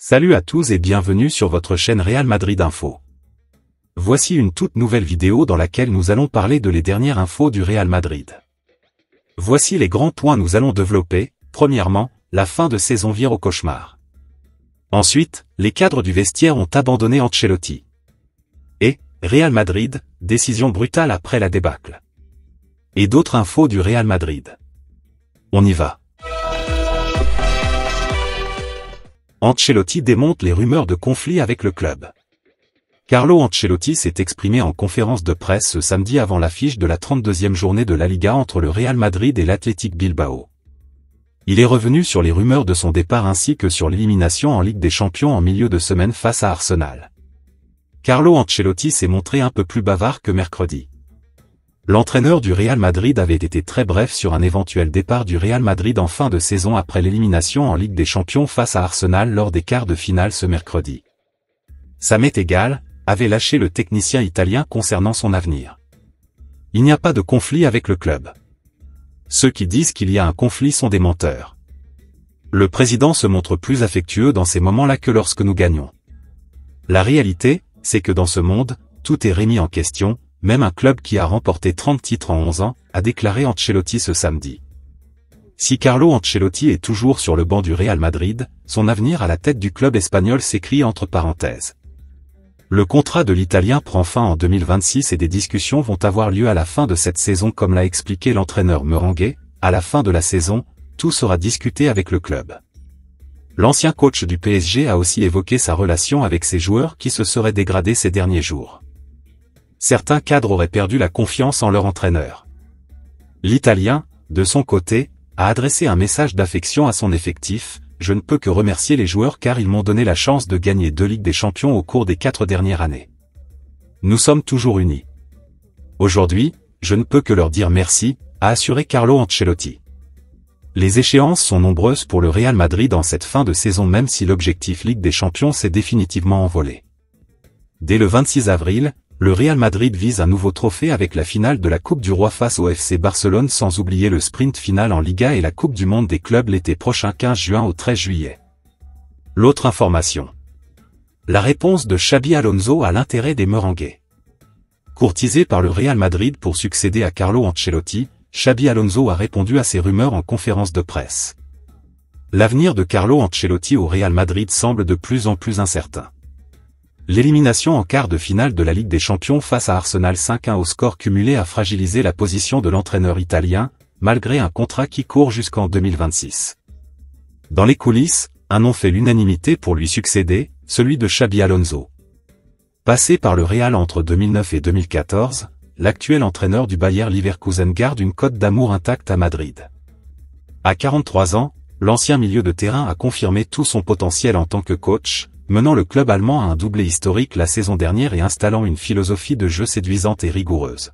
Salut à tous et bienvenue sur votre chaîne Real Madrid Info. Voici une toute nouvelle vidéo dans laquelle nous allons parler de les dernières infos du Real Madrid. Voici les grands points nous allons développer. Premièrement, la fin de saison vire au cauchemar. Ensuite, les cadres du vestiaire ont abandonné Ancelotti. Et, Real Madrid, décision brutale après la débâcle. Et d'autres infos du Real Madrid. On y va. Ancelotti démonte les rumeurs de conflit avec le club. Carlo Ancelotti s'est exprimé en conférence de presse ce samedi avant l'affiche de la 32e journée de la Liga entre le Real Madrid et l'Athletic Bilbao. Il est revenu sur les rumeurs de son départ ainsi que sur l'élimination en Ligue des Champions en milieu de semaine face à Arsenal. Carlo Ancelotti s'est montré un peu plus bavard que mercredi. L'entraîneur du Real Madrid avait été très bref sur un éventuel départ du Real Madrid en fin de saison après l'élimination en Ligue des Champions face à Arsenal lors des quarts de finale ce mercredi. Ça m'est égal, avait lâché le technicien italien concernant son avenir. Il n'y a pas de conflit avec le club. Ceux qui disent qu'il y a un conflit sont des menteurs. Le président se montre plus affectueux dans ces moments-là que lorsque nous gagnons. La réalité, c'est que dans ce monde, tout est remis en question. Même un club qui a remporté 30 titres en 11 ans, a déclaré Ancelotti ce samedi. Si Carlo Ancelotti est toujours sur le banc du Real Madrid, son avenir à la tête du club espagnol s'écrit entre parenthèses. Le contrat de l'Italien prend fin en 2026 et des discussions vont avoir lieu à la fin de cette saison comme l'a expliqué l'entraîneur merengue. À la fin de la saison, tout sera discuté avec le club. L'ancien coach du PSG a aussi évoqué sa relation avec ses joueurs qui se seraient dégradés ces derniers jours. Certains cadres auraient perdu la confiance en leur entraîneur. L'Italien, de son côté, a adressé un message d'affection à son effectif. Je ne peux que remercier les joueurs car ils m'ont donné la chance de gagner 2 Ligues des Champions au cours des 4 dernières années. Nous sommes toujours unis. Aujourd'hui, je ne peux que leur dire merci, a assuré Carlo Ancelotti. Les échéances sont nombreuses pour le Real Madrid en cette fin de saison même si l'objectif Ligue des Champions s'est définitivement envolé. Dès le 26 avril, le Real Madrid vise un nouveau trophée avec la finale de la Coupe du Roi face au FC Barcelone sans oublier le sprint final en Liga et la Coupe du Monde des clubs l'été prochain 15 juin au 13 juillet. L'autre information. La réponse de Xabi Alonso à l'intérêt des merengues. Courtisé par le Real Madrid pour succéder à Carlo Ancelotti, Xabi Alonso a répondu à ces rumeurs en conférence de presse. L'avenir de Carlo Ancelotti au Real Madrid semble de plus en plus incertain. L'élimination en quart de finale de la Ligue des Champions face à Arsenal 5-1 au score cumulé a fragilisé la position de l'entraîneur italien, malgré un contrat qui court jusqu'en 2026. Dans les coulisses, un nom fait l'unanimité pour lui succéder, celui de Xabi Alonso. Passé par le Real entre 2009 et 2014, l'actuel entraîneur du Bayer Leverkusen garde une cote d'amour intacte à Madrid. À 43 ans, l'ancien milieu de terrain a confirmé tout son potentiel en tant que coach, menant le club allemand à un doublé historique la saison dernière et installant une philosophie de jeu séduisante et rigoureuse.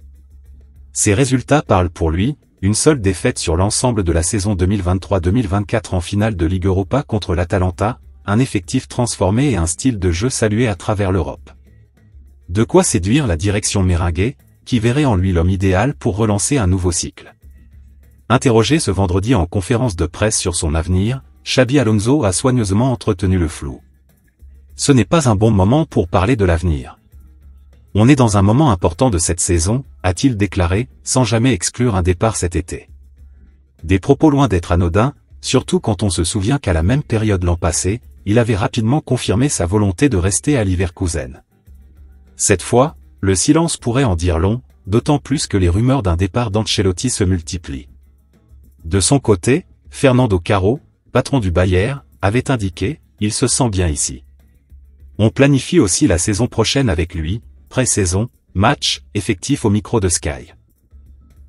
Ses résultats parlent pour lui, une seule défaite sur l'ensemble de la saison 2023-2024 en finale de Ligue Europa contre l'Atalanta, un effectif transformé et un style de jeu salué à travers l'Europe. De quoi séduire la direction merengue, qui verrait en lui l'homme idéal pour relancer un nouveau cycle. Interrogé ce vendredi en conférence de presse sur son avenir, Xabi Alonso a soigneusement entretenu le flou. Ce n'est pas un bon moment pour parler de l'avenir. On est dans un moment important de cette saison, a-t-il déclaré, sans jamais exclure un départ cet été. Des propos loin d'être anodins, surtout quand on se souvient qu'à la même période l'an passé, il avait rapidement confirmé sa volonté de rester à Leverkusen. Cette fois, le silence pourrait en dire long, d'autant plus que les rumeurs d'un départ d'Ancelotti se multiplient. De son côté, Fernando Caro, patron du Bayer, avait indiqué « Il se sent bien ici ». On planifie aussi la saison prochaine avec lui, pré-saison, match, effectif au micro de Sky.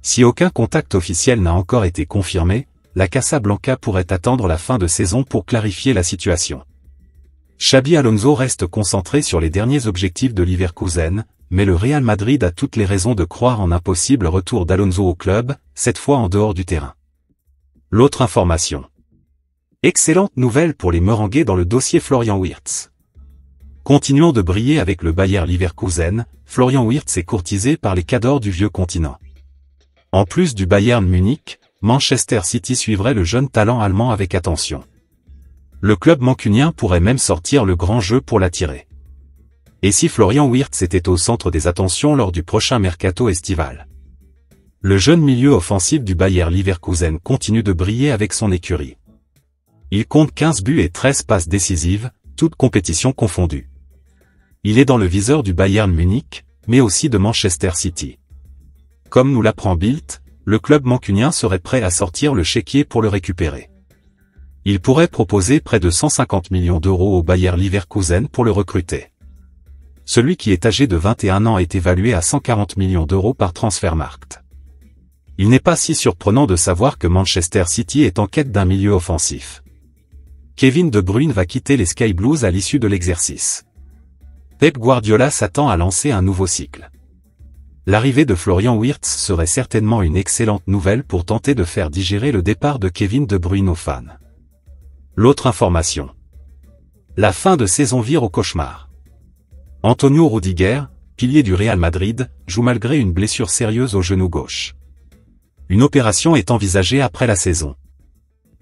Si aucun contact officiel n'a encore été confirmé, la Casablanca pourrait attendre la fin de saison pour clarifier la situation. Xabi Alonso reste concentré sur les derniers objectifs de Leverkusen, mais le Real Madrid a toutes les raisons de croire en un possible retour d'Alonso au club, cette fois en dehors du terrain. L'autre information. Excellente nouvelle pour les merengues dans le dossier Florian Wirtz. Continuons de briller avec le Bayer Leverkusen, Florian Wirtz est courtisé par les cadors du vieux continent. En plus du Bayern Munich, Manchester City suivrait le jeune talent allemand avec attention. Le club mancunien pourrait même sortir le grand jeu pour l'attirer. Et si Florian Wirtz était au centre des attentions lors du prochain mercato estival? Le jeune milieu offensif du Bayer Leverkusen continue de briller avec son écurie. Il compte 15 buts et 13 passes décisives, toutes compétitions confondues. Il est dans le viseur du Bayern Munich, mais aussi de Manchester City. Comme nous l'apprend Bild, le club mancunien serait prêt à sortir le chéquier pour le récupérer. Il pourrait proposer près de 150 millions d'euros au Bayer Leverkusen pour le recruter. Celui qui est âgé de 21 ans est évalué à 140 millions d'euros par Transfermarkt. Il n'est pas si surprenant de savoir que Manchester City est en quête d'un milieu offensif. Kevin De Bruyne va quitter les Sky Blues à l'issue de l'exercice. Pep Guardiola s'attend à lancer un nouveau cycle. L'arrivée de Florian Wirtz serait certainement une excellente nouvelle pour tenter de faire digérer le départ de Kevin De Bruyne aux fans. L'autre information. La fin de saison vire au cauchemar. Antonio Rudiger, pilier du Real Madrid, joue malgré une blessure sérieuse au genou gauche. Une opération est envisagée après la saison.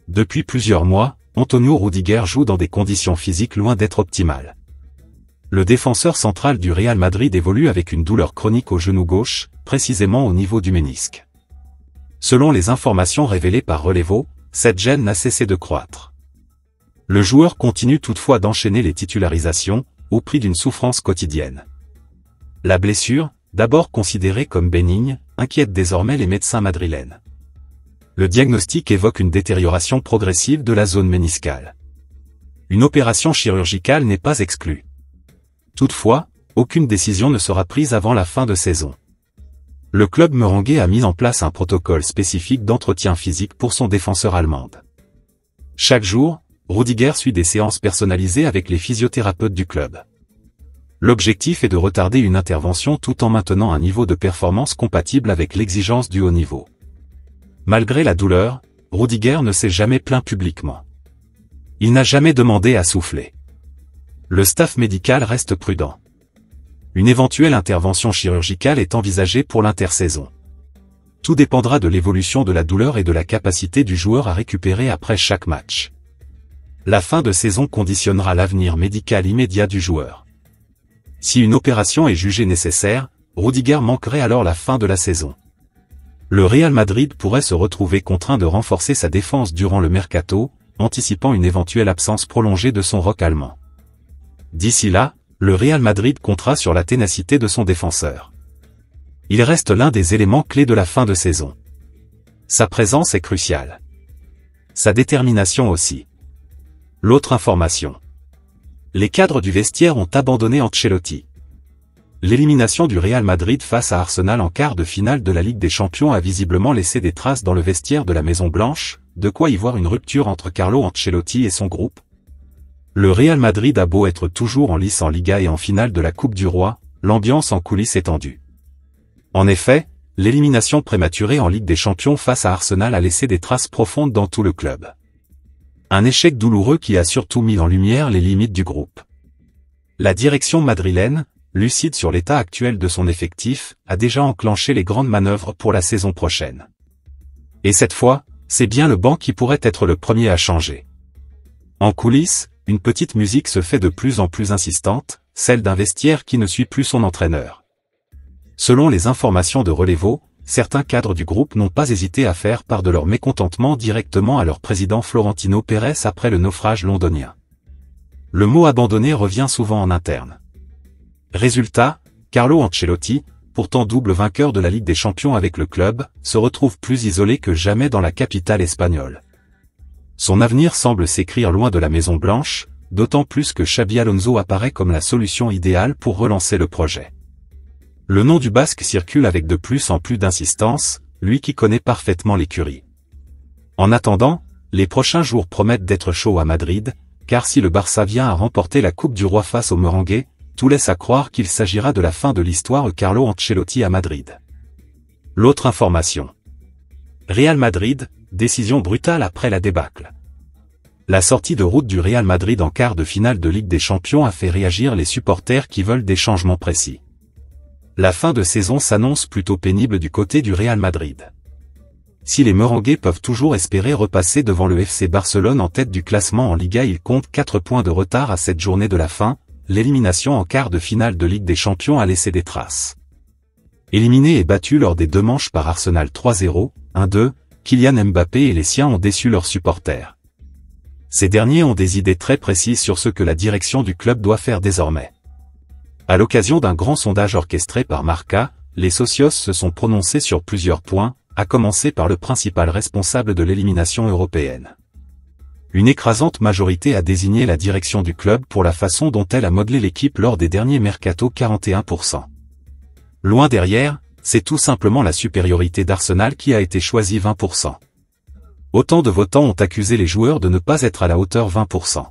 Depuis plusieurs mois, Antonio Rudiger joue dans des conditions physiques loin d'être optimales. Le défenseur central du Real Madrid évolue avec une douleur chronique au genou gauche, précisément au niveau du ménisque. Selon les informations révélées par Relevo, cette gêne n'a cessé de croître. Le joueur continue toutefois d'enchaîner les titularisations, au prix d'une souffrance quotidienne. La blessure, d'abord considérée comme bénigne, inquiète désormais les médecins madrilènes. Le diagnostic évoque une détérioration progressive de la zone méniscale. Une opération chirurgicale n'est pas exclue. Toutefois, aucune décision ne sera prise avant la fin de saison. Le club merengue a mis en place un protocole spécifique d'entretien physique pour son défenseur allemand. Chaque jour, Rudiger suit des séances personnalisées avec les physiothérapeutes du club. L'objectif est de retarder une intervention tout en maintenant un niveau de performance compatible avec l'exigence du haut niveau. Malgré la douleur, Rudiger ne s'est jamais plaint publiquement. Il n'a jamais demandé à souffler. Le staff médical reste prudent. Une éventuelle intervention chirurgicale est envisagée pour l'intersaison. Tout dépendra de l'évolution de la douleur et de la capacité du joueur à récupérer après chaque match. La fin de saison conditionnera l'avenir médical immédiat du joueur. Si une opération est jugée nécessaire, Rudiger manquerait alors la fin de la saison. Le Real Madrid pourrait se retrouver contraint de renforcer sa défense durant le mercato, anticipant une éventuelle absence prolongée de son roc allemand. D'ici là, le Real Madrid comptera sur la ténacité de son défenseur. Il reste l'un des éléments clés de la fin de saison. Sa présence est cruciale. Sa détermination aussi. L'autre information. Les cadres du vestiaire ont abandonné Ancelotti. L'élimination du Real Madrid face à Arsenal en quart de finale de la Ligue des Champions a visiblement laissé des traces dans le vestiaire de la Maison Blanche, de quoi y voir une rupture entre Carlo Ancelotti et son groupe. Le Real Madrid a beau être toujours en lice en Liga et en finale de la Coupe du Roi, l'ambiance en coulisses est tendue. En effet, l'élimination prématurée en Ligue des Champions face à Arsenal a laissé des traces profondes dans tout le club. Un échec douloureux qui a surtout mis en lumière les limites du groupe. La direction madrilène, lucide sur l'état actuel de son effectif, a déjà enclenché les grandes manœuvres pour la saison prochaine. Et cette fois, c'est bien le banc qui pourrait être le premier à changer. En coulisses, une petite musique se fait de plus en plus insistante, celle d'un vestiaire qui ne suit plus son entraîneur. Selon les informations de Relevo, certains cadres du groupe n'ont pas hésité à faire part de leur mécontentement directement à leur président Florentino Pérez après le naufrage londonien. Le mot abandonné revient souvent en interne. Résultat, Carlo Ancelotti, pourtant double vainqueur de la Ligue des Champions avec le club, se retrouve plus isolé que jamais dans la capitale espagnole. Son avenir semble s'écrire loin de la Maison Blanche, d'autant plus que Xabi Alonso apparaît comme la solution idéale pour relancer le projet. Le nom du Basque circule avec de plus en plus d'insistance, lui qui connaît parfaitement l'écurie. En attendant, les prochains jours promettent d'être chauds à Madrid, car si le Barça vient à remporter la Coupe du Roi face au merengue, tout laisse à croire qu'il s'agira de la fin de l'histoire Carlo Ancelotti à Madrid. L'autre information. Real Madrid, décision brutale après la débâcle. La sortie de route du Real Madrid en quart de finale de Ligue des Champions a fait réagir les supporters qui veulent des changements précis. La fin de saison s'annonce plutôt pénible du côté du Real Madrid. Si les Merengues peuvent toujours espérer repasser devant le FC Barcelone en tête du classement en Liga, ils comptent 4 points de retard à cette journée de la fin. L'élimination en quart de finale de Ligue des Champions a laissé des traces. Éliminé et battu lors des 2 manches par Arsenal 3-0, 1-2, Kylian Mbappé et les siens ont déçu leurs supporters. Ces derniers ont des idées très précises sur ce que la direction du club doit faire désormais. À l'occasion d'un grand sondage orchestré par Marca, les socios se sont prononcés sur plusieurs points, à commencer par le principal responsable de l'élimination européenne. Une écrasante majorité a désigné la direction du club pour la façon dont elle a modelé l'équipe lors des derniers mercato, 41%. Loin derrière, c'est tout simplement la supériorité d'Arsenal qui a été choisie, 20%. Autant de votants ont accusé les joueurs de ne pas être à la hauteur, 20%.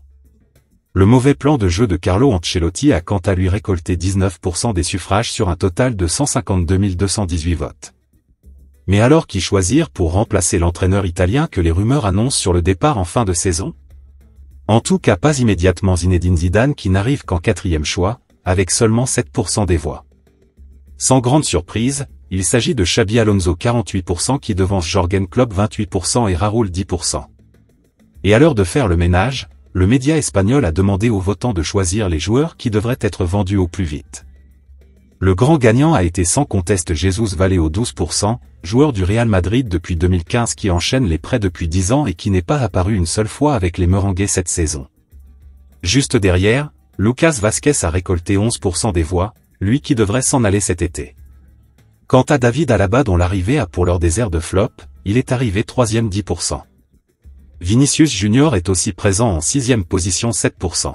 Le mauvais plan de jeu de Carlo Ancelotti a quant à lui récolté 19% des suffrages sur un total de 152 218 votes. Mais alors, qui choisir pour remplacer l'entraîneur italien que les rumeurs annoncent sur le départ en fin de saison? En tout cas pas immédiatement Zinedine Zidane, qui n'arrive qu'en 4e choix, avec seulement 7% des voix. Sans grande surprise, il s'agit de Xabi Alonso, 48%, qui devance Jürgen Klopp 28% et Raúl 10%. Et à l'heure de faire le ménage, le média espagnol a demandé aux votants de choisir les joueurs qui devraient être vendus au plus vite. Le grand gagnant a été sans conteste Jesus Vallejo, 12%, joueur du Real Madrid depuis 2015 qui enchaîne les prêts depuis 10 ans et qui n'est pas apparu une seule fois avec les Merengues cette saison. Juste derrière, Lucas Vázquez a récolté 11% des voix, lui qui devrait s'en aller cet été. Quant à David Alaba, dont l'arrivée a pour l'heure des airs de flop, il est arrivé 3e, 10%. Vinicius Junior est aussi présent en 6e position, 7%.